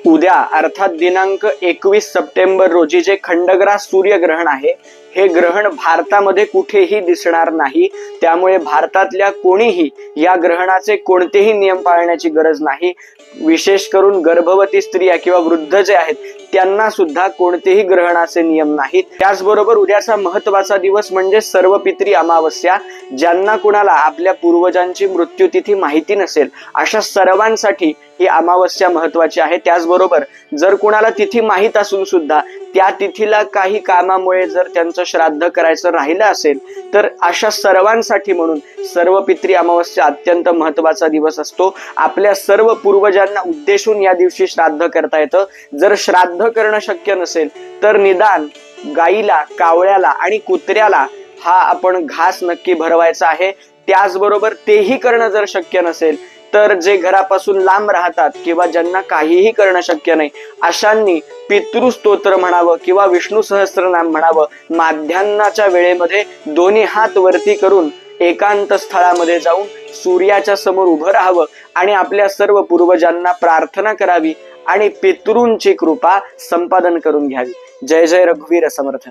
उद्या अर्थात दिनांक 21 सप्टेंबर रोजी जे खंडग्रास सूर्यग्रहण आहे, हे ग्रहण भारतामध्ये कुठेही दिसणार नाही। त्यामुळे भारतातल्या कोणीही या ग्रहणाचे कोणतेही नियम पाळण्याची गरज नाही। विशेष करून गर्भवती स्त्रिया किंवा वृद्ध जे आहेत त्यांना सुद्धा कोणतेही ग्रहणाचे नियम नाहीत। त्याचबरोबर उद्याचा महत्त्वाचा दिवस म्हणजे सर्वपित्री अमावस्या। ज्यांना कुणाला आपल्या पूर्वजांची मृत्यूतिथी माहिती नसेल अशा सर्वांसाठी ही अमावस्या महत्त्वाची आहे। त्याचबरोबर जर कुणाला तिथी माहित असून सुद्धा त्या तिथीला काही कामामुळे जर त्यांचं श्राद्ध करायचं राहिलं असेल तर अशा सर्वांसाठी म्हणून सर्वपित्री अमावस्या अत्यंत महत्त्वाचा दिवस असतो। आपल्या सर्व पूर्वजांना उद्देशून या दिवशी श्राद्ध करता येतं। जर श्राद्ध करणं शक्य नसेल तर निदान गाईला, कावळ्याला आणि कुत्र्याला हा आपण घास नक्की भरवायचा आहे। त्याचबरोबर तेही करणं जर शक्य नसेल तर जे घरापासून लांब राहतात किंवा ज्यांना काहीही करणं शक्य नाही अशांनी पितृस्तोत्र म्हणावं किंवा विष्णू सहस्त्रनाम म्हणावं। माध्यान्नाच्या वेळेमध्ये दोन्ही हात वरती करून एकांत स्थळामध्ये जाऊन सूर्याच्या समोर उभं राहावं आणि आपल्या सर्व पूर्वजांना प्रार्थना करावी आणि पितृंची कृपा संपादन करून घ्यावी। जय जय रघुवीर समर्थ।